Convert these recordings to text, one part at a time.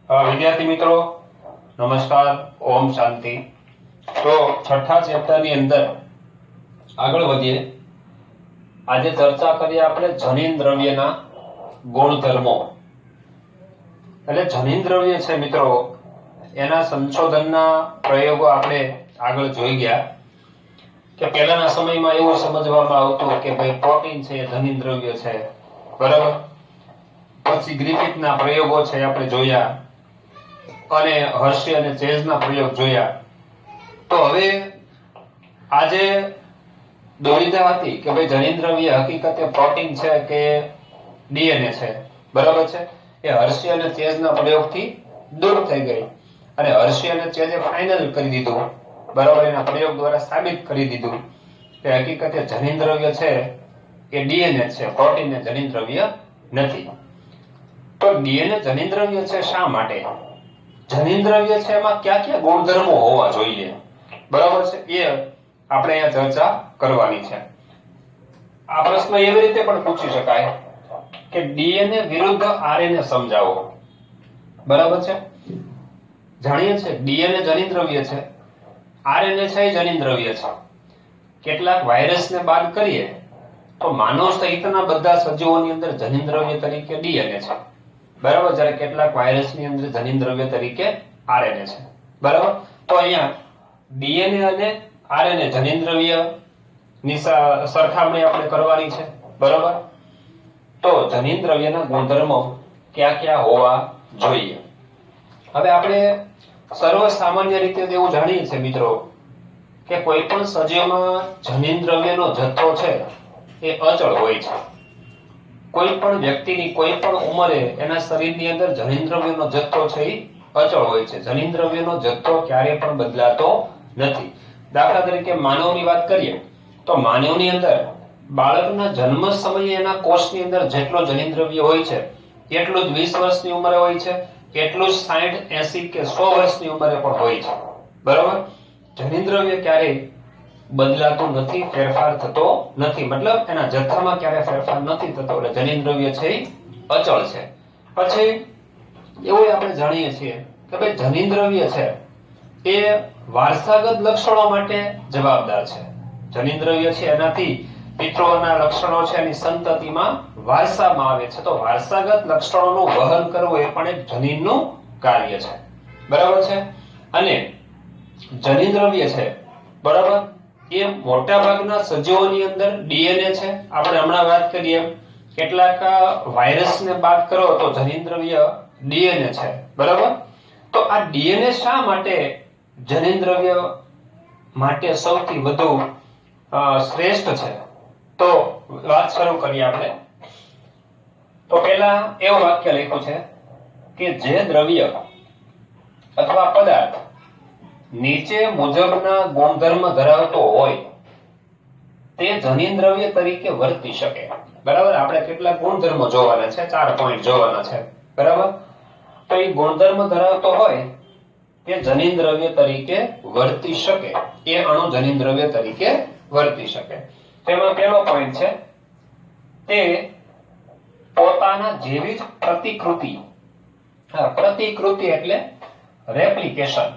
વિદ્યાર્થી મિત્રો નમસ્કાર, ઓમ શાંતિ। તો છઠ્ઠા ચેપ્ટરની અંદર આગળ વધીએ। આજે ચર્ચા કરીએ આપણે જનીન દ્રવ્યના ગુણધર્મો। એટલે જનીન દ્રવ્ય છે મિત્રો, એના સંશોધનના પ્રયોગો આપણે આગળ જોઈ ગયા કે પહેલાના સમયમાં એવું સમજવામાં આવતું કે ભાઈ પ્રોટીન છે એ જનીન દ્રવ્ય છે, બરાબર। પછી ગ્રિફિથના પ્રયોગો છે આપણે જોયા અને હર્શી અને ચેઝના પ્રયોગ જોયા। તો હવે આજે દુવિધા હતી કે ભાઈ જનીન દ્રવ્ય હકીકતે પ્રોટીન છે કે ડીએનએ છે, બરાબર છે। એ હર્શી અને ચેઝના પ્રયોગથી દૂર થઈ ગઈ અને હર્શી અને ચેઝે ફાઇનલ કરી દીધું, બરાબર। એના પ્રયોગ દ્વારા સાબિત કરી દીધું કે હકીકતે જનીન દ્રવ્ય છે એ ડીએનએ છે, પ્રોટીન ને જનીન દ્રવ્ય નથી। તો ડીએનએ જનીન દ્રવ્ય છે શા માટે? જનીન દ્રવ્ય છે એમાં કયા કયા ગુણધર્મો હોવા જોઈએ, બરાબર છે, એ આપણે અહીંયા ચર્ચા કરવાની છે। આ પ્રશ્ન એવી રીતે પણ પૂછી શકાય કે ડીએનએ વિરુદ્ધ આરએનએ સમજાવો, બરાબર છે। જાણીએ છે ડીએનએ જનીન દ્રવ્ય છે, આરએનએ છે એ જનીન દ્રવ્ય છે। કેટલાક વાયરસને બાદ કરીએ તો માનવ સહિતના બધા સજીવોની અંદર જનીન દ્રવ્ય તરીકે ડીએનએ છે, બરાબર। જ્યારે કેટલાક વાયરસની અંદર જનીન દ્રવ્ય તરીકે આરએનએ છે, બરાબર। તો અહીંયા ડીએનએ અને આરએનએ જનીન દ્રવ્ય ની સરખામણી આપણે કરવાની છે, બરાબર। તો જનીન દ્રવ્યના ગુણધર્મો કયા કયા હોવા જોઈએ? હવે આપણે સર્વ સામાન્ય રીતે એવું જાણીએ છીએ મિત્રો કે કોઈ પણ સજીવમાં જનીન દ્રવ્યનો જથ્થો છે એ અચળ હોય છે। કોઈ પણ વ્યક્તિની કોઈ પણ ઉંમરે એના શરીરની અંદર જનીન દ્રવ્યનો જથ્થો છે એ અચળ હોય છે। જનીન દ્રવ્યનો જથ્થો ક્યારે પણ બદલાતો નથી। દાખલા તરીકે માનવની વાત કરીએ તો માનવની અંદર બાળકના જન્મ સમયે એના કોષની અંદર જેટલો જનીન દ્રવ્ય હોય છે એટલું જ 20 વર્ષની ઉંમરે હોય છે, એટલું જ 60, 80 કે 100 વર્ષની ઉંમરે પણ હોય છે, બરાબર। જનીન દ્રવ્ય ક્યારેય બદલાતું નથી, ફેરફાર થતો નથી, મતલબ એના જથ્થામાં ક્યારે ફેરફાર નથી થતો, એટલે જનીન દ્રવ્ય છે એ અચળ છે। પછી એવું આપણે જાણીએ છીએ કે ભાઈ જનીન દ્રવ્ય છે એ વારસાગત લક્ષણો માટે જવાબદાર છે। જનીન દ્રવ્ય છે એનાથી પિતૃઓના લક્ષણો છે એની સંતતિમાં વારસામાં આવે છે, તો વારસાગત લક્ષણોનું વહન કરવું એ પણ એક જનીનનું કાર્ય છે, બરાબર છે। અને જનીન દ્રવ્ય છે, બરાબર, એ મોટા ભાગના સજીવોની અંદર ડીએનએ છે। આપણે હમણાં વાત કરીએ કેટલાક વાયરસને બાદ કરો તો જનીન દ્રવ્ય ડીએનએ છે, બરાબર। તો આ ડીએનએ શા માટે જનીન દ્રવ્ય માટે સૌથી વધુ શ્રેષ્ઠ છે? તો વાત શરૂ કરીએ આપણે। તો પહેલા એવું વાક્ય લખ્યું છે કે જે દ્રવ્ય અથવા પદાર્થ નીચે મુજબના ગુણધર્મ ધરાવતો હોય તે જનીન દ્રવ્ય તરીકે વર્તી શકે, બરાબર। આપણે કેટલાક ગુણધર્મો જોવાના છે, 4 પોઈન્ટ જોવાના છે, બરાબર। તો એ ગુણધર્મ ધરાવતો હોય તે જનીન દ્રવ્ય તરીકે વર્તી શકે, એ અણુ જનીન દ્રવ્ય તરીકે વર્તી શકે। તેમાં પહેલો પોઈન્ટ છે તે પોતાના જેવી જ પ્રતિકૃતિ, પ્રતિકૃતિ એટલે રેપ્લિકેશન,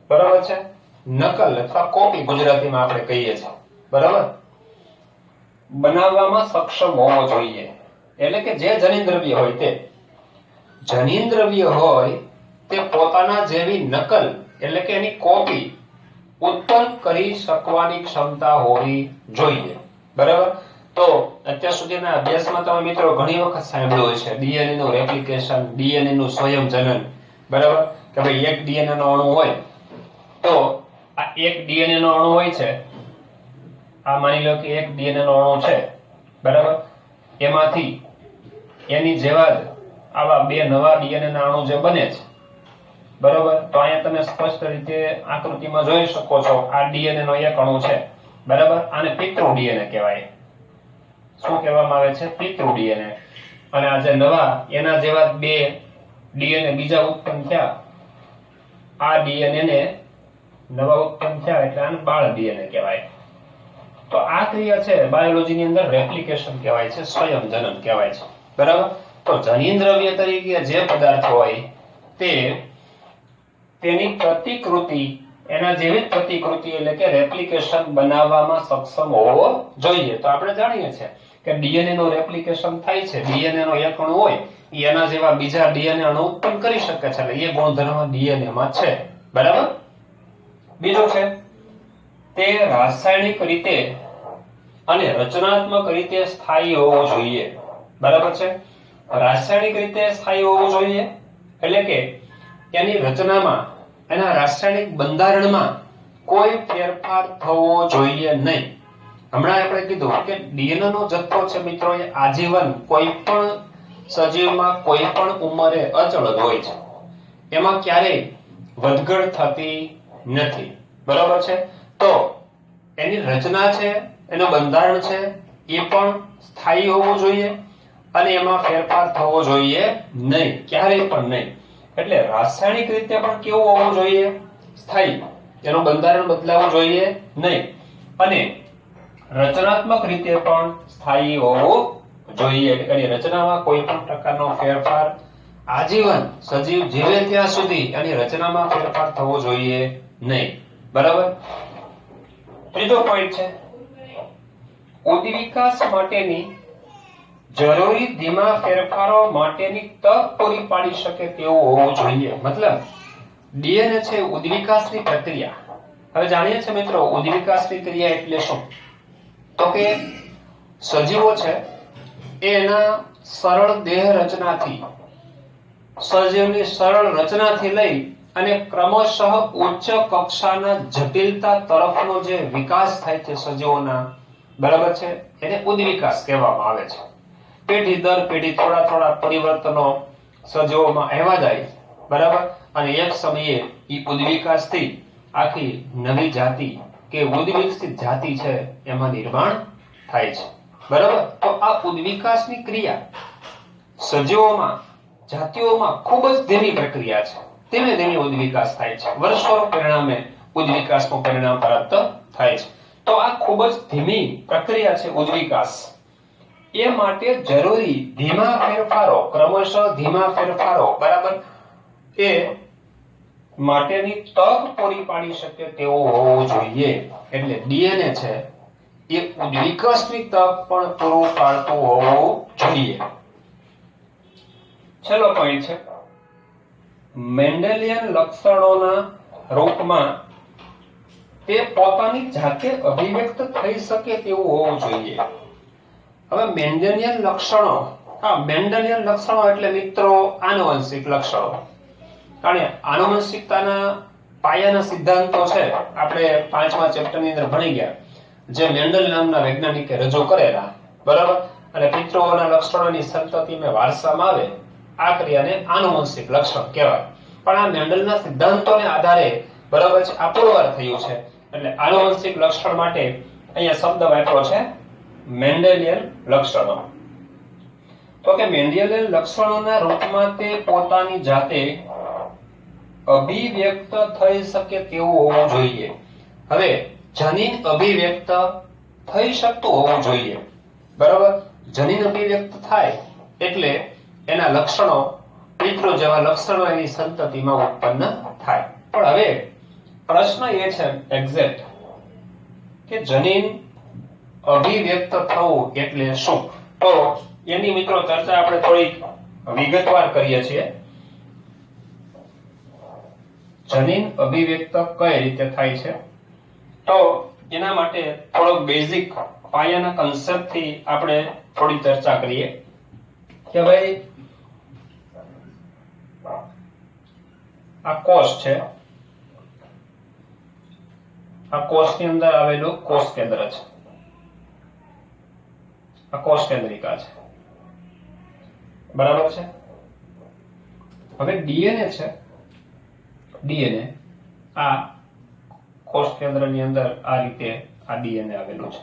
બરાબર છે, નકલ અથવા કોપી ગુજરાતીમાં આપણે કહીએ છીએ, બરાબર, બનાવવામાં સક્ષમ હોવો જોઈએ। એટલે કે જે જનીન દ્રવ્ય હોય તે જનીન દ્રવ્ય હોય તે પોતાના જેવી નકલ એટલે કે એની કોપી ઉત્પન્ન કરી શકવાની ક્ષમતા હોવી જોઈએ, બરાબર। તો અત્યાર સુધીના અભ્યાસમાં તમે મિત્રો ઘણી વખત સાંભળ્યું હશે ડીએનએ નું રેપ્લિકેશન, ડીએનએ નું સ્વયંજનન, બરાબર, કે ભાઈ એક ડીએનએ નો અણુ હોય તો આ એક ડીએનએ નો અણુ હોય છે, આ માની લો કે એક ડીએનએ નો અણુ છે, બરાબર, એમાંથી એની જેવા જ આવા બે નવા ડીએનએ ના અણુ જે બને છે, બરાબર। તો અહીંયા તમે સ્પષ્ટ રીતે આકૃતિમાં જોઈ શકો છો આ ડીએનએ નો એક અણુ છે, બરાબર, આને પિતૃ ડીએનએ કહેવાય। શું કહેવામાં આવે છે? પિતૃ ડીએનએ। અને આ જે નવા એના જેવા બે ડીએનએ બીજા ઉત્પન્ન થયા, આ ડીએનએ ને નવા ઉત્પન્ન થયા એટલે આને બાળ ડીએનએ કહેવાય। તો આ ક્રિયા છે બાયોલોજીની અંદર રેપ્લિકેશન કહેવાય છે, સ્વયંજનન કહેવાય છે, બરાબર। તો જનીન દ્રવ્ય તરીકે જે પદાર્થ હોય તે તેની પ્રતિકૃતિ, એના જેવી જ પ્રતિકૃતિ એટલે કે રેપ્લિકેશન બનાવવામાં સક્ષમ હોવો જોઈએ. તો આપણે જાણીએ છીએ કે ડીએનએ નો રેપ્લિકેશન થાય છે. ડીએનએ નો એક અણુ હોય એ એના જેવા બીજા ડીએનએ અણુ ઉત્પન્ન કરી શકે છે, એટલે એ ગુણધર્મ ડીએનએ માં છે. બરાબર. બીજું છે તે રાસાયણિક રીતે અને રચનાત્મક રીતે સ્થાયી હોવો જોઈએ. બરાબર છે. રાસાયણિક રીતે સ્થાયી હોવું જોઈએ એટલે કે એની રચનામાં, એના રાસાયણિક બંધારણમાં કોઈ ફેરફાર થવો જોઈએ નહીં. હમણાં આપણે કીધું કે ડીએનએ નો જથ્થો છે મિત્રો, એ આજીવન કોઈ પણ સજીવમાં કોઈ પણ ઉંમરે અચળ જ હોય છે. એમાં ક્યારેય વધઘટ થતી નથી. બરાબર છે. તો એની રચના છે, એનું બંધારણ છે, એ પણ સ્થાયી હોવું જોઈએ અને એમાં ફેરફાર થવો જોઈએ નહીં, ક્યારેય પણ નહીં. એટલે રાસાયણિક રીતે પણ કેવું હોવું જોઈએ? સ્થાયી. એનું બંધારણ બદલાવું જોઈએ નહીં અને રચનાત્મક રીતે પણ સ્થાયી હોવું જોઈએ. એની રચનામાં કોઈ પણ પ્રકારનો ફેરફાર આજીવન સજીવ જીવે ત્યાં સુધી એની રચનામાં ફેરફાર થવો જોઈએ નહીં. બરાબર. ત્રીજો પોઈન્ટ છે ઉદ્વિકાસ માટેની જરૂરી ધીમા ફેરફારો માટેની તક પૂરી પાડી શકે તેવું હોવું જોઈએ. મતલબ ડીએનએ છે ઉદ્વિકાસની પ્રક્રિયા. હવે જાણીએ છીએ મિત્રો ઉદ્વિકાસની ક્રિયા એટલે શું? તો કે સજીવો છે એના સરળ દેહ રચનાથી, સજીવની સરળ રચનાથી લઈ અને ક્રમશઃ ઉચ્ચ કક્ષાના જટિલતા તરફનો જે વિકાસ થાય છે સજીવોના, બરાબર છે, એને ઉદ્વિકાસ કહેવામાં આવે છે. પેઢી દર પેઢી થોડા થોડા પરિવર્તનો સજીવોમાં આવ્યા જાય, બરાબર, અને એક સમયે એ ઉદ્વિકાસથી આખી નવી જાતિ કે ઉદ્વિકસિત જાતિ છે એમાં નિર્માણ થાય છે. બરાબર. તો આ ઉદ્વિકાસની ક્રિયા સજીવોમાં, જાતિઓમાં ખૂબ જ ધીમી પ્રક્રિયા છે. ધીમે ધીમે ઉદ્વિકાસ થાય છે. વર્ષોના પરિણામે ઉદ્વિકાસનું પરિણામ પ્રાપ્ત થાય છે. તો આ ખૂબ જ ધીમી પ્રક્રિયા છે ઉદ્વિકાસ. એ માટે જરૂરી ધીમા ફેરફારો, ક્રમશઃ ધીમા ફેરફારો, બરાબર, એ માટેની તક પૂરી પાડી શકે તેવું હોવું જોઈએ. એટલે ડીએનએ છે એ ઉદ્વિકાસની તક પણ પૂરું પાડતું હોવું જોઈએ. છેલ્લો પોઈન્ટ છે મેન્ડેલિયન લક્ષણોના રૂપમાં તે પોતાની જાતે અભિવ્યક્ત થઈ શકે તેવું હોવું જોઈએ. હવે મેન્ડેલિયન લક્ષણો, મેન્ડેલિયન લક્ષણો એટલે મિત્રો આનુવંશિક લક્ષણો. કારણ કે આનુવંશિકતાના પાયાના સિદ્ધાંતો છે આપણે 5મા ચેપ્ટરની અંદર ભણી ગયા, જે મેન્ડલ નામના વૈજ્ઞાનિકે રજૂ કરેલા. બરાબર. અને પિતૃઓના લક્ષણોની સંતતિમાં વારસામાં આવે આ ક્રિયાને આનુવંશિક લક્ષણ કહેવાય. પણ આ મેન્ડલના સિદ્ધાંતોને આધારે, બરાબર છે, આ પુરવાર થયું છે. એટલે આનુવંશિક લક્ષણ માટે અહીંયા શબ્દ વાપર્યો છે મેન્ડેલિયન લક્ષણો. તો કે મેન્ડેલિયન લક્ષણોના રૂપમાં તે પોતાની જાતે અભિવ્યક્ત થઈ શકે તેવું હોવું જોઈએ. હવે જનીન અભિવ્યક્ત થઈ શકતું હોવું જોઈએ. બરાબર. જનીન અભિવ્યક્ત થાય એટલે એના લક્ષણો પિતૃ જેવા લક્ષણો એની સંતતિમાં ઉત્પન્ન થાય. પણ હવે પ્રશ્ન એ છે એક્ઝેક્ટ કે જનીન અભિવ્યક્ત થવું એટલે શું? તો એની મિત્રો ચર્ચા આપણે થોડી વિગતવાર કરીએ છીએ. જનીન અભિવ્યક્ત કઈ રીતે થાય છે? તો એના માટે થોડો બેઝિક પાયાના કન્સેપ્ટ થી આપણે થોડી ચર્ચા કરીએ કે ભાઈ આ કોષ છે, આ કોષની અંદર આવેલું કોષ કેન્દ્ર છે, આ કોષ કેન્દ્રિકા છે. બરાબર છે. હવે ડીએનએ છે, ડીએનએ આ કોષ કેન્દ્રની અંદર આ રીતે આ ડીએનએ આવેલું છે.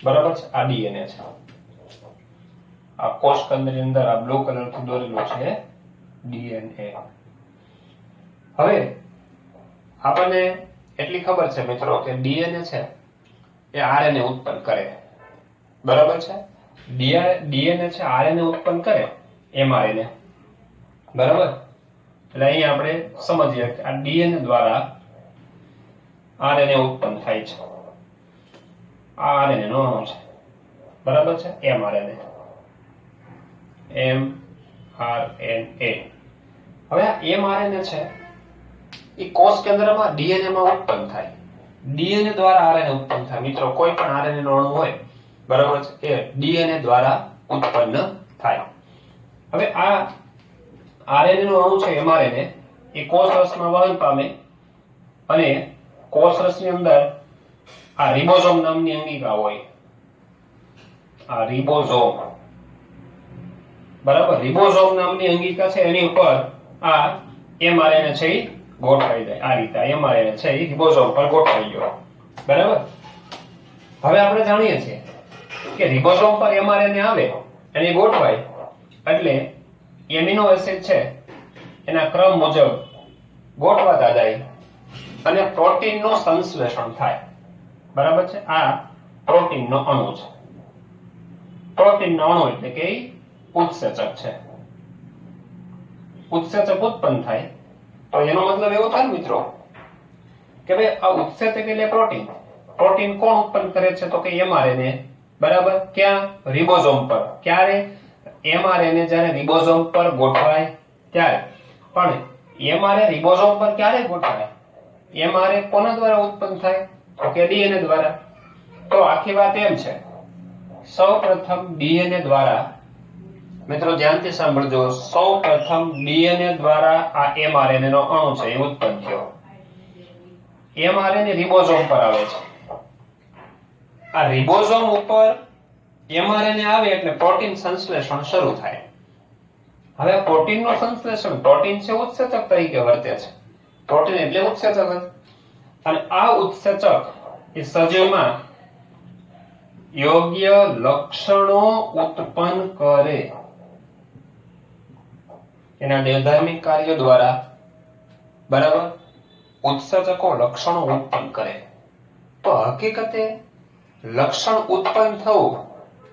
બરાબર છે. આ ડીએનએ છે. આ કોષ કેન્દ્રની અંદર આ બ્લુ કલરથી દોરેલું છે ડીએનએ. હવે આપણને એટલી ખબર છે મિત્રો કે ડીએનએ છે એ આરએનએ ઉત્પન્ન કરે. બરાબર છે. ડીએનએ છે આરએનએ ઉત્પન્ન કરે, એમઆરએનએ. બરાબર. એટલે અહીંયા આપણે સમજીએ કે આ ડીએનએ દ્વારા આરએનએ ઉત્પન્ન થાય છે. આ આરએનએ નો અણુ છે, બરાબર છે, એમઆરએનએ. એમઆરએનએ. હવે આ એમઆરએનએ છે એ કોષ કેન્દ્રમાં ડીએનએ માં ઉત્પન્ન થાય. ડીએનએ દ્વારા આરએનએ ઉત્પન્ન થાય. મિત્રો કોઈ પણ આરએનએ નો અણુ હોય, બરાબર છે, એ ડીએનએ દ્વારા ઉત્પન્ન થાય. હવે આ આરએનએ નો અણુ છે એમઆરએનએ એ કોષ રસમાં વહન પામે અને કોષ રસની અંદર આ રિબોઝોમ નામની અંગિકા હોય. આ રિબોઝોમ, બરાબર, રિબોઝોમ નામની અંગિકા છે એની ઉપર આ એમઆરએનએ છે એ ગોઠવાઈ જાય. આ રીતે એમઆરએનએ છે એ રિબોઝોમ પર ગોઠવાઈ ગયો, બરાબર. હવે આપણે જાણીએ છીએ કે રિબોઝોમ પર એમઆરએનએ આવે એની ગોઠવાય એટલે એમિનો એસિડ છે એના ક્રમ મુજબ ગોઠવાતા જાય અને પ્રોટીનનું સંશ્લેષણ થાય, બરાબર છે. આ પ્રોટીનનો અણુ છે. પ્રોટીનનો અણુ એટલે કે ઉત્સેચક છે. ઉત્સેચક ઉત્પન્ન થાય તો એનો મતલબ એવો થાય મિત્રો કે ભાઈ આ ઉત્સેચક એટલે પ્રોટીન. પ્રોટીન કોણ ઉત્પન્ન કરે છે તો કે એમઆરએનએ, બરાબર. ક્યાં? રિબોઝોમ પર. ક્યારે? એમઆરએનએ જ્યારે રિબોઝોમ પર ગોઠવાય ત્યારે. પણ એમઆરએ રિબોઝોમ પર ક્યારે ગોઠવાય? એમઆરએ કોના દ્વારા ઉત્પન્ન થાય તો કે ડીએનએ દ્વારા. તો આખી વાત એમ છે, સૌપ્રથમ ડીએનએ દ્વારા, મિત્રો ધ્યાનથી સાંભળજો, સૌપ્રથમ ડીએનએ દ્વારા આ એમઆરએનએ નો અણુ છે એ ઉત્પન્ન થયો. એમઆરએનએ રિબોઝોમ પર આવે છે. આ રિબોઝોમ ઉપર એમઆરએનએ આવે એટલે પ્રોટીન સંશ્લેષણ શરૂ થાય. હવે પ્રોટીનનું સંશ્લેષણ, પ્રોટીન છે ઉત્સેચક તરીકે વર્તે છે. પ્રોટીન એટલે ઉત્સેચક જ. અને આ ઉત્સેચક એ સજીવમાં યોગ્ય લક્ષણો ઉત્પન્ન કરે. એના દેહધાર્મિક કાર્યો દ્વારા, બરાબર, ઉત્સેચકો લક્ષણો ઉત્પન્ન કરે. તો હકીકતે લક્ષણ ઉત્પન્ન થવું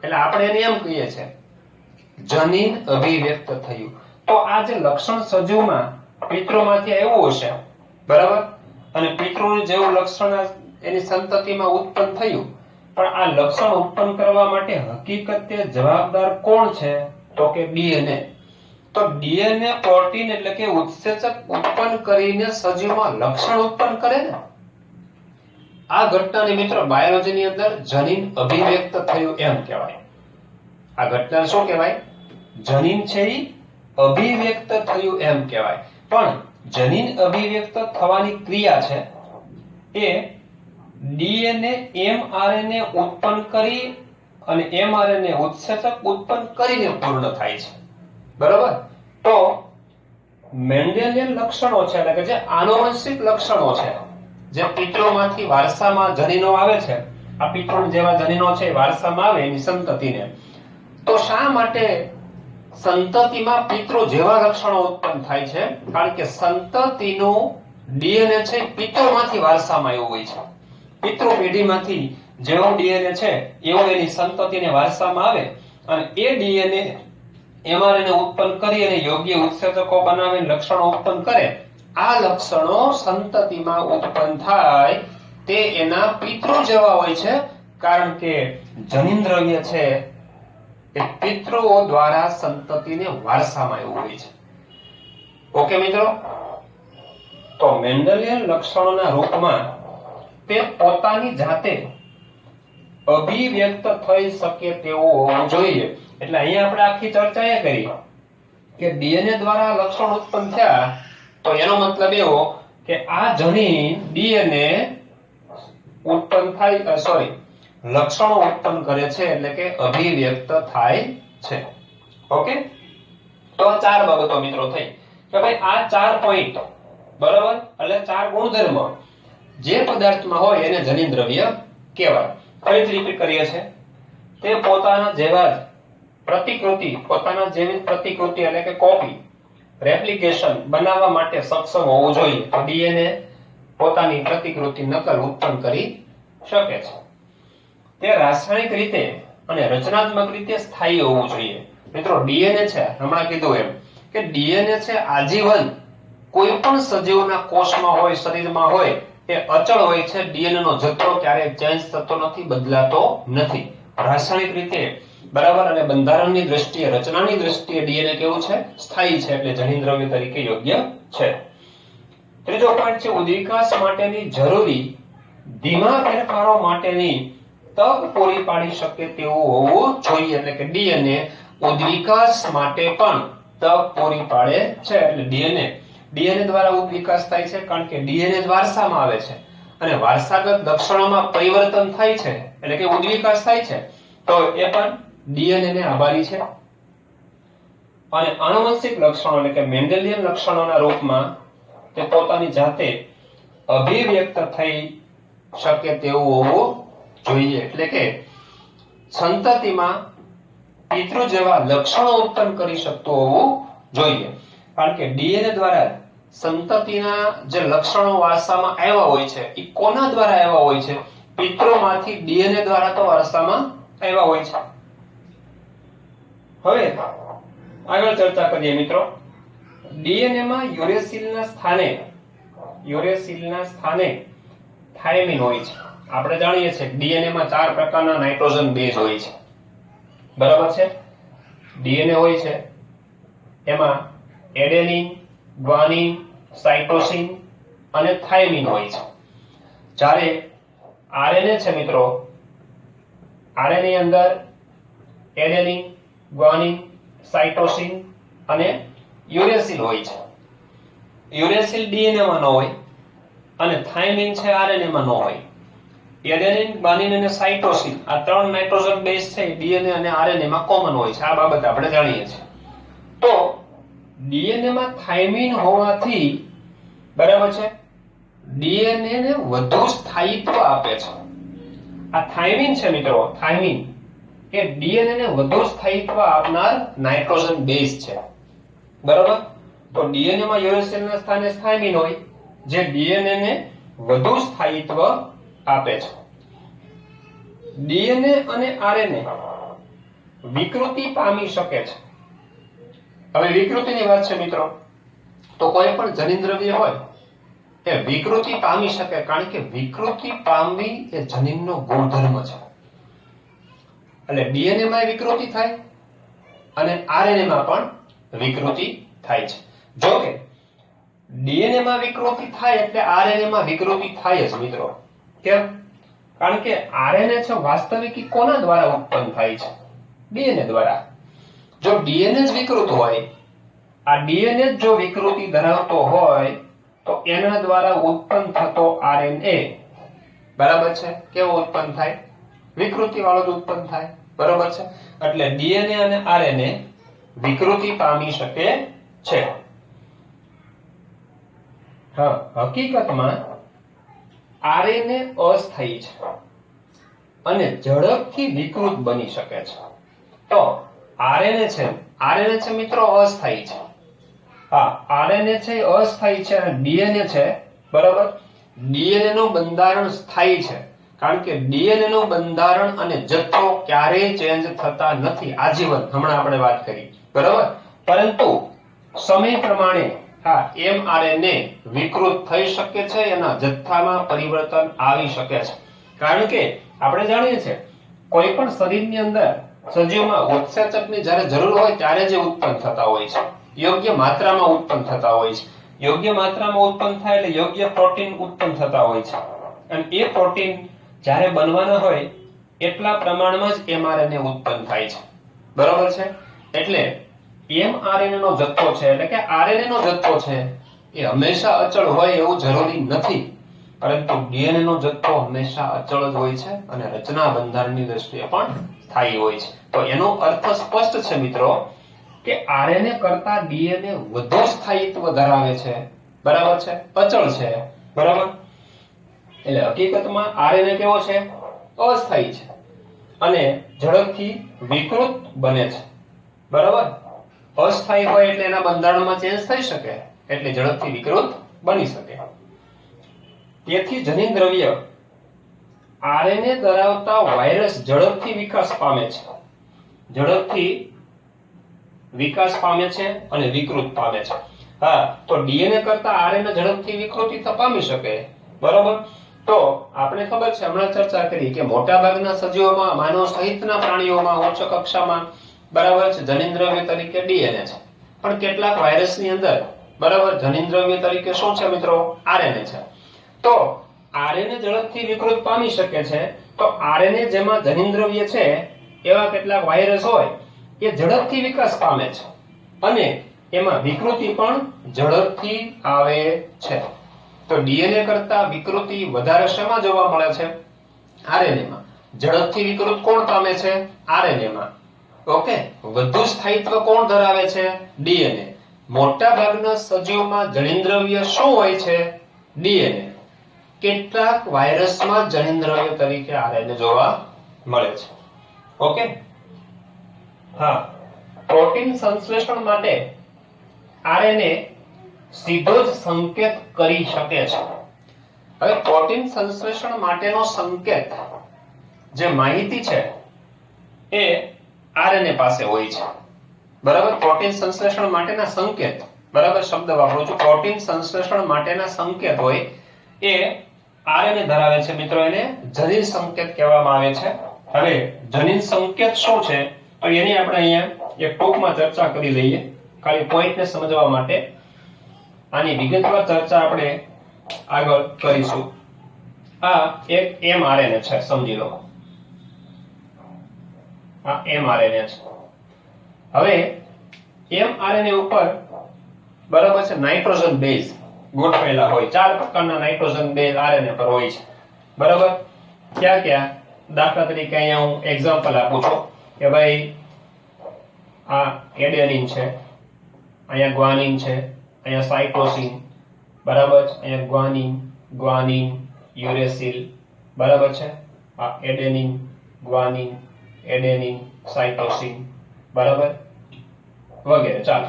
એટલે આપણે એને એમ કહીએ છીએ જનીન અભિવ્યક્ત થયું. તો આ જે લક્ષણ સજીવમાં પિતૃમાંથી આવ્યું હશે, બરાબર, અને પિતૃનું જેવું લક્ષણ એની સંતતિમાં ઉત્પન્ન થયું, પણ આ લક્ષણ ઉત્પન્ન કરવા માટે હકીકતે જવાબદાર કોણ છે તો કે ડીએનએ. તો ડીએનએ પ્રોટીન એટલે કે ઉત્સેચક ઉત્પન્ન કરીને સજીવમાં લક્ષણ ઉત્પન્ન કરે ને, આ ઘટનાને મિત્રો બાયોલોજીની અંદર જનીન અભિવ્યક્ત થયું એમ કહેવાય. આ ઘટનાને શું કહેવાય? જનીન છે એ અભિવ્યક્ત થયું એમ કહેવાય. પણ જનીન અભિવ્યક્ત થવાની ક્રિયા છે એ ડીએનએ એમઆરએનએ ઉત્પન્ન કરી અને એમઆરએનએ ઉત્સેચક ઉત્પન્ન કરીને પૂર્ણ થાય છે, બરાબર. તો મેન્ડેલિયન લક્ષણો છે એટલે કે જે આનુવંશિક લક્ષણો છે, જે પિતૃમાંથી વારસામાં જનીનો આવે છે, આ પિતૃ જેવા જનીનો છે વારસામાં આવે એની સંતતિને, તો શા માટે સંતતિમાં પિતૃ જેવા લક્ષણો ઉત્પન્ન થાય છે? કારણ કે સંતતિનું ડીએનએ છે પિતૃમાંથી વારસામાં આવ્યું હોય છે. પિતૃ પેઢીમાંથી જેવું ડીએનએ છે એવું એની સંતતિને વારસામાં આવે અને એ ડીએનએ એમઆરએનએ ઉત્પન્ન કરી અને યોગ્ય ઉત્સેચકો બનાવીને લક્ષણો ઉત્પન્ન કરે. આ લક્ષણો સંતતિમાં ઉત્પન્ન થાય તે એના પિતૃ જેવા હોય છે, કારણ કે જનીન દ્રવ્ય છે એ પિતૃઓ દ્વારા સંતતિને વારસામાં આવ્યું હોય છે. ઓકે મિત્રો, તો મેન્ડેલિયન લક્ષણોના રૂપમાં તે પોતાની જાતે અભિવ્યક્ત થઈ શકે તેવું હોવું જોઈએ. એટલે અહીંયા આપણે આખી ચર્ચા એ કરી કે ડીએનએ દ્વારા લક્ષણ ઉત્પન્ન થયા તો એનો મતલબ એવો કે આ જનીન ડીએનએ ઉત્પન્ન થાય, લક્ષણો ઉત્પન્ન કરે છે એટલે કે અભિવ્યક્ત થાય છે. ઓકે, તો આ ચાર બાબતો મિત્રો થઈ કે ભાઈ આ 4 પોઈન્ટ, બરાબર, એટલે 4 ગુણધર્મ જે પદાર્થમાં હોય એને જનીન દ્રવ્ય કહેવાય. ફરીથી રિપીટ કરીએ છે, તે પોતાના જેવા જ પ્રતિકૃતિ, પોતાના જેવી પ્રતિકૃતિ એટલે કે કોપી, રેપ્લિકેશન બનાવવા માટે સક્ષમ હોવું જોઈએ. તો ડીએનએ પોતાની પ્રતિકૃતિ નકલ ઉત્પન્ન કરી શકે છે. તે રાસાયણિક રીતે અને રચનાત્મક રીતે સ્થાયી હોવું જોઈએ. મિત્રો ડીએનએ છે, હમણાં કીધું એમ કે ડીએનએ છે આજીવન કોઈ પણ સજીવના કોષમાં હોય, શરીરમાં હોય, એ અચળ હોય છે. ડીએનએ નો જથ્થો ક્યારેય ચેન્જ થતો નથી, બદલાતો નથી. રાસાયણિક રીતે બરાબર અને બંધારણની દ્રષ્ટિએ, રચનાની દ્રષ્ટિએ ડીએનએ કેવું છે? સ્થાયી છે, એટલે જનીન દ્રવ્ય તરીકે યોગ્ય છે. ત્રીજો પોઈન્ટ છે ઉદ્વિકાસ માટેની જરૂરી ધીમા ફેરફારો માટેની તક પૂરી પાડી શકે તેવું હોવું જોઈએ. એટલે કે ડીએનએ ઉદ્વિકાસ માટે પણ તક પૂરી પાડે છે. એટલે ડીએનએ દ્વારા ઉદ્વિકાસ થાય છે, કારણ કે ડીએનએ જ વારસામાં આવે છે અને વારસાગત લક્ષણોમાં પરિવર્તન થાય છે, એટલે કે ઉદ્વિકાસ થાય છે. તો એ પણ ડીએનએ ને આભારી છે. અને આનુવંશિક લક્ષણો એટલે કે મેન્ડેલિયન લક્ષણોના રૂપમાં તે પોતાની જાતે અભિવ્યક્ત થઈ શકે તેવું હોવું જોઈએ. એટલે કે સંતતિમાં પિતૃ જેવા લક્ષણો ઉત્પન્ન કરી શકતું હોવું જોઈએ, કારણ કે ડીએનએ દ્વારા સંતતિના જે લક્ષણો વારસામાં આવ્યા હોય છે એ કોના દ્વારા આવ્યા હોય છે? પિતૃમાંથી ડીએનએ દ્વારા તો વારસામાં આવ્યા હોય છે. હવે આગળ ચર્ચા કરીએ મિત્રો. ડીએનએ માં યુરેસિલના સ્થાને થાઇમિન હોય છે. આપણે જાણીએ છીએ કે ડીએનએ માં 4 પ્રકારના નાઇટ્રોજન બેઝ હોય છે, બરાબર છે? ડીએનએ હોય છે એમાં એડેનિન, ગ્વાનિન, સાઇટોસિન અને થાઇમિન હોય છે. જ્યારે આરએનએ છે મિત્રો, આરએનએ ની અંદર એડેનિન, ગ્વાનિન, સાઇટોસિન અને યુરેસિલ હોય છે. યુરેસિલ ડીએનએ માં ન હોય અને થાઇમિન છે આરએનએ માં ન હોય. એડેનિન, ગ્વાનિન અને સાઇટોસિન આ 3 નાઇટ્રોજન બેઝ છે, ડીએનએ અને આરએનએ માં કોમન હોય છે. આ બાબત આપણે જાણીએ છીએ. તો ડીએનએ માં થાઇમિન હોવાથી બરાબર છે, ડીએનએ ને વધુ સ્થાયિત્વ આપે છે. આ થાઇમિન છે મિત્રો, થાઇમિન એ ડીએનએ ને વધુ સ્થાયિત્વ આપનાર નાઇટ્રોજન બેઝ છે, બરાબર? તો ડીએનએ માં યુરેસિલના સ્થાને થાઇમિન હોય જે ડીએનએ ને વધુ સ્થાયિત્વ આપે છે. ડીએનએ અને આરએનએ વિકૃતિ પામી શકે છે. હવે વિકૃતિની વાત છે મિત્રો, તો કોઈ પણ જનીન દ્રવ્ય હોય એ વિકૃતિ પામી શકે, કારણ કે વિકૃતિ પામવી એ જનીનનો ગુણધર્મ છે. એટલે ડીએનએ માં વિકૃતિ થાય અને આરએનએ માં પણ વિકૃતિ થાય છે. જો કે ડીએનએ માં વિકૃતિ થાય એટલે આરએનએ માં વિકૃતિ થાય જ મિત્રો. કેમ? કારણ કે આરએનએ છે વાસ્તવિક કોના દ્વારા ઉત્પન્ન થાય છે? ડીએનએ દ્વારા. જો ડીએનએ જ વિકૃત હોય, આ ડીએનએ જો વિકૃતિ ધરાવતો હોય તો એના દ્વારા ઉત્પન્ન થતો આરએનએ બરાબર છે કેવો ઉત્પન્ન થાય? વિકૃતિ વાળો જ ઉત્પન્ન થાય, બરાબર છે? એટલે ડીએનએ અને આરએનએ વિકૃતિ પામી શકે છે. હા, હકીકતમાં આરએનએ અસ્થાયી છે અને ઝડપથી વિકૃત બની શકે છે. તો આરએનએ છે મિત્રો અસ્થાયી છે. હા, આરએનએ છે અસ્થાયી છે અને ડીએનએ છે બરાબર, ડીએનએ નું બંધારણ સ્થાયી છે, કારણ કે ડીએનએ નું બંધારણ અને જથ્થો ક્યારેય ચેન્જ થતા નથી આજીવન. હમણાં આપણે વાત કરી, બરાબર? પરંતુ સમય પ્રમાણે હા એમઆરએનએ વિકૃત થઈ શકે છે, એના જથ્થામાં પરિવર્તન આવી શકે છે. કારણ કે આપણે જાણીએ છીએ કોઈ પણ શરીરની અંદર સજીવમાં ઉત્સેચકની જ્યારે જરૂર હોય ત્યારે જે ઉત્પન્ન થતા હોય છે, યોગ્ય માત્રામાં ઉત્પન્ન થતા હોય છે. યોગ્ય માત્રામાં ઉત્પન્ન થાય એટલે યોગ્ય પ્રોટીન ઉત્પન્ન થતા હોય છે, અને એ પ્રોટીન જ્યારે બનવાના હોય એટલા પ્રમાણમાં જ એમઆરએનએ ઉત્પન્ન થાય છે, બરાબર છે? એટલે એમઆરએનએ નો જથ્થો છે એટલે કે આરએનએ નો જથ્થો છે એ હંમેશા અચળ હોય એવું જરૂરી નથી, પરંતુ ડીએનએ નો જથ્થો હંમેશા અચળ જ હોય છે અને રચના બંધારણની દ્રષ્ટિએ પણ સ્થાયી હોય છે. તો એનો અર્થ સ્પષ્ટ છે મિત્રો કે આરએનએ કરતા ડીએનએ વધુ સ્થાયિત્વ ધરાવે છે, બરાબર છે? અચળ છે, બરાબર? એટલે હકીકતમાં આરએનએ કેવો છે? અસ્થાયી છે અને ઝડપથી વિકૃત બને છે, બરાબર? અસ્થાયી હોય એટલે એના બંધારણમાં ચેન્જ થઈ શકે, એટલે ઝડપથી વિકૃત બની શકે. તેથી જનીન દ્રવ્ય આરએનએ ધરાવતા વાયરસ ઝડપથી વિકાસ પામે છે અને વિકૃત પામે છે. હા, તો ડીએનએ કરતા આરએનએ ઝડપથી વિકૃતિ પામી શકે, બરોબર. તો આપણે ખબર છે, હમણાં ચર્ચા કરી કે મોટા ભાગના સજીવોમાં, માનવ સહિતના પ્રાણીઓમાં ઉચ્ચ કક્ષામાં, બરાબર છે, જનીનદ્રવ્ય તરીકે ડીએનએ છે. પણ કેટલાક વાયરસની અંદર, બરાબર, જનીનદ્રવ્ય તરીકે શું છે મિત્રો? આરએનએ છે. તો આરએનએ ઝડપથી વિકૃત પામી શકે છે. તો આરએનએ જેમાં જનીનદ્રવ્ય છે એવા કેટલાક વાયરસ હોય એ ઝડપથી વિકાસ પામે છે અને એમાં વિકૃતિ પણ ઝડપથી આવે છે. તો ડીએનએ કરતા વિકૃતિ વધારે શેમાં જોવા મળે છે? આરએનએ માં. ઝડપથી વિકૃત કોણ પામે છે? આરએનએ માં. ઓકે, વધુ સ્થાયિત્વ કોણ ધરાવે છે? ડીએનએ. મોટા ભાગના સજીવમાં જનીનદ્રવ્ય શું હોય છે? ડીએનએ. કેટલાક વાયરસમાં જનીનદ્રવ્ય તરીકે આરએનએ જોવા મળે છે. ઓકે, હા, પ્રોટીન સંશ્લેષણ માટે આરએનએ સીધો જ સંકેત કરી શકે છે. હવે પ્રોટીન સંશ્લેષણ માટેનો સંકેત, જે માહિતી છે, એ આરએનએ પાસે હોય છે, બરાબર. પ્રોટીન સંશ્લેષણ માટેના સંકેત, બરાબર, શબ્દ વાપરું છું, પ્રોટીન સંશ્લેષણ માટેના સંકેત હોય એ આરએનએ ધરાવે છે મિત્રો. એને જનીન સંકેત કહેવામાં આવે છે. હવે જનીન સંકેત શું છે તો એની આપણે અહીંયા એક ટૂંકમાં ચર્ચા કરી લઈએ, ખાલી પોઈન્ટને સમજવા માટે. આની વિગતવાર ચર્ચા આપણે આગળ કરીશું. આ એક એમઆરએનએ છે, સમજી લો. આ એમઆરએનએ છે. હવે એમઆરએનએ ઉપર, બરાબર છે, નાઇટ્રોજન બેઝ ગોઠવેલા હોય. 4 પ્રકારના નાઇટ્રોજન બેઝ આરએનએ પર હોય છે, બરાબર. ક્યાં ક્યાં? દાખલા તરીકે અહીંયા હું એક્ઝામ્પલ આપું છું કે ભાઈ આ એડેનિન છે, અહીંયા ગ્વાનિન છે, અહીંયા સાઇટોસિન, બરાબર છે, અહીંયા ગ્વાનિન, યુરેસિલ, બરાબર છે. આ એડેનિન, ગ્વાનિન, સાઇટોસિન, બરાબર, વગેરે. ચાલો,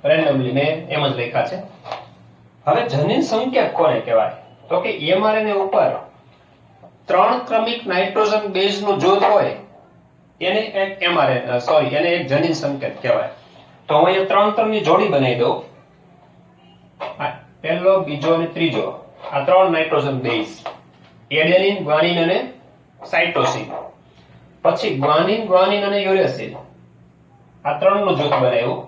રેન્ડમલી મેં એમ જ લખ્યા છે. હવે જનીન સંકેત કોને કહેવાય? તો કે એમઆરએનએ ઉપર 3 ક્રમિક નાઇટ્રોજન બેઝ નું જૂથ હોય એને એક એમઆરએનએ, સોરી, એને એક જનીન સંકેત કહેવાય. તો હું અહીંયા 3 ની જોડી બનાવી દઉં. પહેલો, બીજો અને ત્રીજો, આ 3 નાઇટ્રોજન બેઝ, એડેનિન, ગ્વાનિન અને સાઇટોસિન. પછી ગ્વાનિન અને યુરેસિલ, આ 3 નું જૂથ બનાવ્યું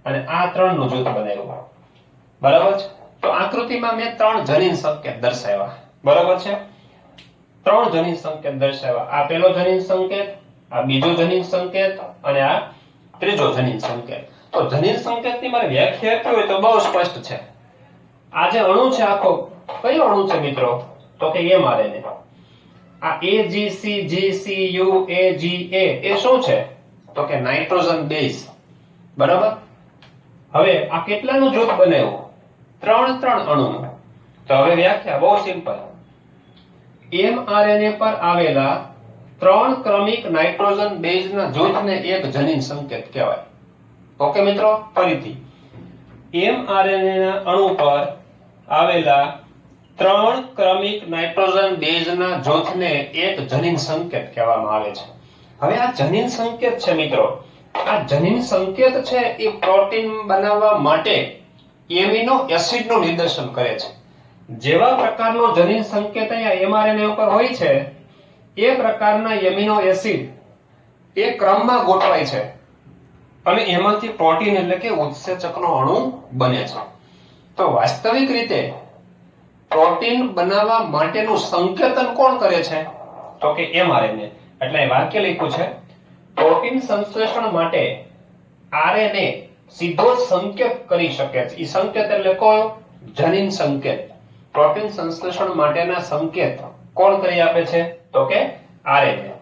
અને આ 3 નું જૂથ બનાવ્યું, બરાબર છે. તો આકૃતિમાં મેં 3 જનીન સંકેત દર્શાવ્યા, બરાબર છે. 3 જનીન સંકેત દર્શાવ્યા. આ પહેલો જનીન સંકેત, આ બીજો જનીન સંકેત અને આ ત્રીજો જનીન સંકેત. તો જનીન સંકેતની મારે વ્યાખ્યા આપવી હોય તો બહુ સ્પષ્ટ છે. આ જે અણુ છે આખો, કયો અણુ છે મિત્રો? તો કે એમઆરએનએ. આ AGCGCUAGA એ શું છે? તો કે નાઇટ્રોજન બેઝ, બરાબર. હવે આ કેટલાનું જૂથ બનાવ્યું? 3 અણુનું. તો હવે વ્યાખ્યા બહુ સિમ્પલ. એમઆરએનએ પર આવેલા 3 ક્રમિક નાઇટ્રોજન બેઝના જૂથને એક જનીન સંકેત કહેવાય. ઓકે મિત્રો, ફરીથી એમઆરએનએ ના અણુ પર આવેલા 3 ક્રમિક નાઇટ્રોજન બેઝના જૂથને એક જનીન સંકેત કહેવામાં આવે છે. હવે આ જનીન સંકેત છે મિત્રો, આ જનીન સંકેત છે એ પ્રોટીન બનાવવા માટે એમિનો એસિડનું નિર્દેશન કરે છે. જેવા પ્રકારનો જનીન સંકેત અહીંયા એમઆરએનએ ઉપર હોય છે એ પ્રકારના એમિનો એસિડ એ ક્રમમાં ગોઠવાય છે અને એમાંથી પ્રોટીન એટલે કે ઉત્સેચકનો અણુ બને છે. તો વાસ્તવિક રીતે પ્રોટીન બનાવવા માટેનું સંકેતન કોણ કરે છે? તો કે એમઆરએનએ. એટલે વાક્ય લખ્યું છે, પ્રોટીન સંશ્લેષણ માટે આરએનએ સીધો સંકેત કરી શકે છે. ઈ સંકેત એટલે કયો? જનીન સંકેત. પ્રોટીન સંશ્લેષણ માટેના સંકેત કોણ કરી આપે છે? તો કે આરએનએ.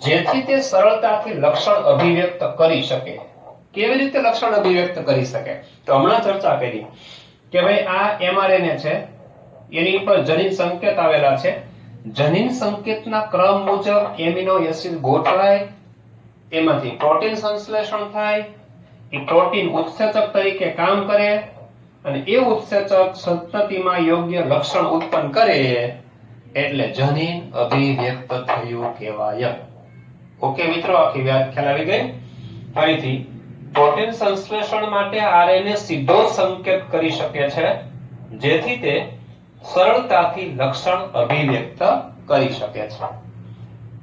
જેથી તે સરળતાથી લક્ષણ અભિવ્યક્ત કરી શકે. કેવી રીતે લક્ષણ અભિવ્યક્ત કરી શકે? તો હમણાં ચર્ચા કરી કે ભાઈ આ એમઆરએનએ છે, એની ઉપર જનીન સંકેત આવેલા છે. જનીન સંકેતના ક્રમ મુજબ એમિનો એસિડ ગોઠવાય, એમાંથી પ્રોટીન સંશ્લેષણ થાય, એ પ્રોટીન ઉત્સેચક તરીકે કામ કરે અને એ ઉત્સેચક સંતતિમાં યોગ્ય લક્ષણ ઉત્પન્ન કરે એટલે જનીન અભિવ્યક્ત થયું કહેવાય. ઓકે મિત્રો, આખી વ્યાખ્યા આવી ગઈ. ફરીથી પ્રોટીન સંશ્લેષણ માટે આરએનએ સીધો સંકેત કરી શકે છે, જેથી તે સરળતાથી લક્ષણ અભિવ્યક્ત કરી શકે છે.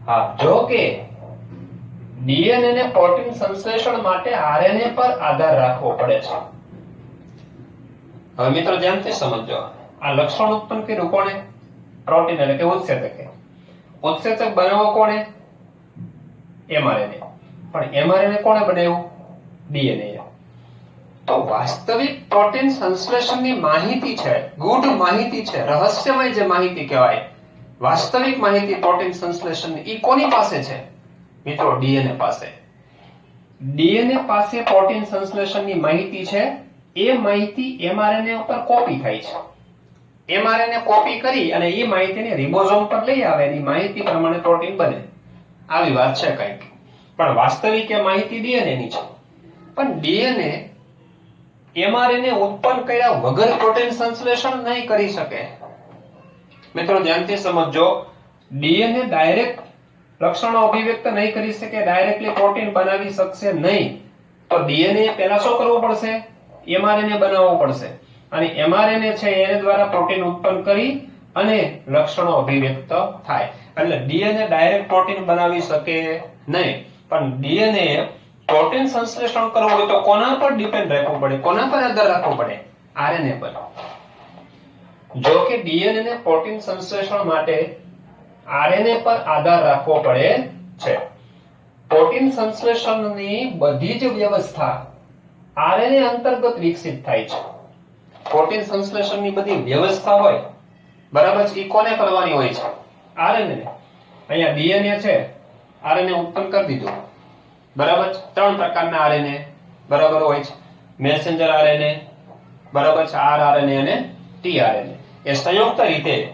હા, જો કે ડીએનએ ને પ્રોટીન સંશ્લેષણ માટે આરએનએ પર આધાર રાખવો પડે છે. હવે મિત્રો ધ્યાનથી સમજો. આ લક્ષણ ઉત્પન્ન કર્યું કોણે? પ્રોટીન એટલે કે ઉત્સેચકે. ઉત્સેચક બનાવવો કોણે? એમઆરએનએ. પણ એમઆરએનએ કોણે બનાવ્યું? ડીએનએ. તો વાસ્તવિક પ્રોટીન સંશ્લેષણની માહિતી છે, ગૂઢ માહિતી છે, રહસ્યમય જે માહિતી કહેવાય, વાસ્તવિક માહિતી પ્રોટીન સંશ્લેષણની, ઈ કોની પાસે છે? મિત્રો ડીએનએ પાસે. ડીએનએ પાસે પ્રોટીન સંશ્લેષણની માહિતી છે. એ માહિતી એમઆરએનએ ઉપર કોપી થાય છે. એમઆરએનએ કોપી કરી અને એ માહિતીને રિબોઝોમ પર લઈ આવે, એની માહિતી પ્રમાણે પ્રોટીન બને. આવી વાત છે કંઈક. પણ વાસ્તવિક એ માહિતી ડીએનએ ની છે. પણ ડીએનએ એમઆરએનએ ઉત્પન્ન કર્યા વગર પ્રોટીન સંશ્લેષણ નહીં કરી શકે. મિત્રો ધ્યાનથી સમજો. ડીએનએ ડાયરેક્ટ લક્ષણો અભિવ્યક્ત નહીં કરી શકે, ડાયરેક્ટલી પ્રોટીન બનાવી શકશે નહીં. તો ડીએનએ પહેલા શું કરવું પડશે? એમઆરએનએ બનાવવો પડશે. અને એમઆરએનએ છે એને દ્વારા પ્રોટીન ઉત્પન્ન કરી અને લક્ષણો અભિવ્યક્ત થાય. એટલે ડીએનએ ડાયરેક્ટ પ્રોટીન બનાવી શકે નહીં. પણ ડીએનએ પ્રોટીન સંશ્લેષણ કરવું હોય તો કોના પર ડિપેન્ડ રાખવું પડે? કોના પર આધાર રાખવો પડે? આરએનએ પર. જો કે ડીએનએ ને પ્રોટીન સંશ્લેષણ માટે આરએનએ પર આધાર રાખવો પડે છે. પ્રોટીન સંશ્લેષણની બધી જ વ્યવસ્થા આરએનએ અંતર્ગત વિકસિત થાય છે. પ્રોટીન સંશ્લેષણની બધી વ્યવસ્થા હોય, બરાબર છે, એ કોને કરવાની હોય છે? આરએનએ ને. અહીંયા ડીએનએ છે, આરએનએ ઉત્પન્ન કરી દીધું, બરાબર છે. 3 પ્રકારના આરએનએ બરાબર હોય છે. મેસેન્જર આરએનએ, બરાબર છે, આરઆરએનએ અને ટીઆરએનએ. એ સંયુક્ત રીતે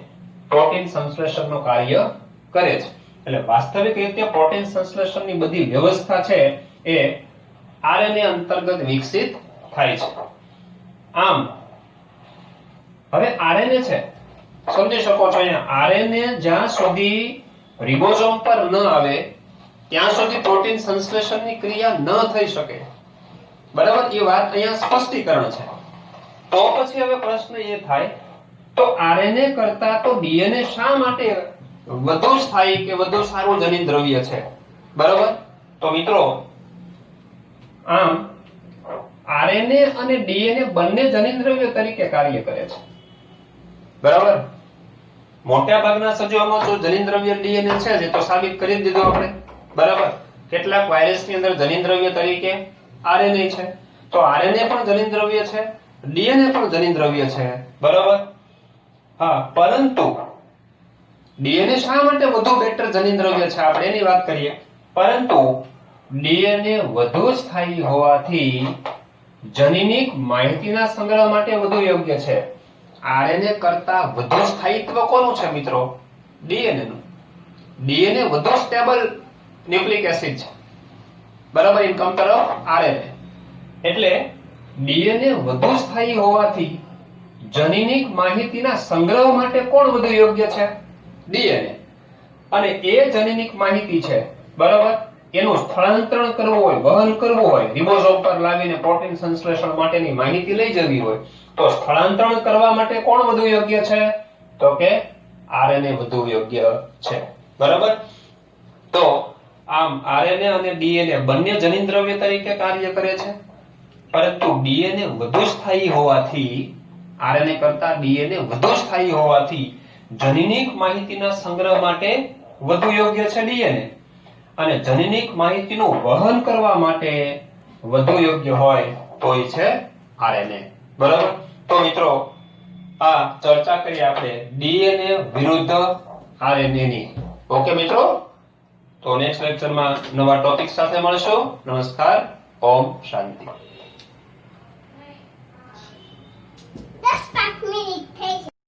પ્રોટીન સંશ્લેષણનું કાર્ય કરે છે. એટલે વાસ્તવિક રીતે પ્રોટીન સંશ્લેષણની બધી વ્યવસ્થા છે એ આરએનએ અંતર્ગત વિકસિત થાય છે. આમ હવે આરએનએ છે, સમજી શકો છો. અહીંયા આરએનએ જ્યાં સુધી રિબોઝોમ પર ન આવે ત્યાં સુધી પ્રોટીન સંશ્લેષણની ક્રિયા ન થઈ શકે, બરાબર. એ વાત અહીંયા સ્પષ્ટીકરણ છે. તો પછી હવે પ્રશ્ન એ થાય, તો આરએનએ કરતા તો ડીએનએ શા માટે વધુ સ્થાયી કે વધુ સારું જનીન દ્રવ્ય છે? બરાબર. તો મિત્રો આમ આરએનએ અને ડીએનએ બંને જનીન દ્રવ્ય તરીકે કાર્ય કરે છે, બરાબર. મોટા ભાગના સજીવોમાં જો જનીન દ્રવ્ય ડીએનએ છે જે તો સાબિત કરી દીધું આપણે, બરાબર. કેટલાક વાયરસની અંદર જનીન દ્રવ્ય તરીકે આરએનએ છે. તો આરએનએ પણ જનીન દ્રવ્ય છે, ડીએનએ પણ જનીન દ્રવ્ય છે, બરાબર. હા, પરંતુ ડીએનએ શા માટે વધુ બેટર જનીન દ્રવ્ય છે આપણે એની વાત કરીએ. પરંતુ ડીએનએ વધુ સ્થાયી હોવાથી જનીનિક માહિતીના સંગ્રહ માટે વધુ યોગ્ય છે. આરએનએ કરતા વધુ સ્થાયિત્વ કોનું છે મિત્રો? ડીએનએ નું. ડીએનએ વધુ સ્ટેબલ ન્યુક્લિક એસિડ છે, બરાબર, ઇન કમ્પેર ઓફ આરએનએ. એટલે ડીએનએ વધુ સ્થાયી હોવાથી જનીનિક માહિતીના સંગ્રહ માટે કોણ વધુ યોગ્ય છે? ડીએનએ. અને એ જનીનિક માહિતી છે, બરાબર, એનું સ્થળાંતરણ કરવું હોય, વહન કરવું હોય, રિબોઝોમ પર લાવીને પ્રોટીન સંશ્લેષણ માટેની માહિતી લઈ જવી હોય, તો સ્થળાંતરણ કરવા માટે કોણ વધુ યોગ્ય છે? તો કે આરએનએ વધુ યોગ્ય છે, બરાબર. તો આમ આરએનએ અને ડીએનએ બંને જનીન દ્રવ્ય તરીકે કાર્ય કરે છે. પરંતુ ડીએનએ વધુ સ્થાયી હોવાથી, આરએનએ કરતા ડીએનએ વધુ સ્થાયી હોવાથી જનીનિક માહિતીના સંગ્રહ માટે વધુ યોગ્ય છે ડીએનએ. અને જનીનિક માહિતીનું વહન કરવા માટે વધુ યોગ્ય હોય તો એ છે આરએનએ, બરાબર. તો મિત્રો આ ચર્ચા કરી આપણે ડીએનએ વિરુદ્ધ આરએનએ ની. ઓકે મિત્રો, તો નેક્સ્ટ લેક્ચરમાં નવા ટોપિક સાથે મળશું. નમસ્કાર. ઓમ શાંતિ. 10 minutes.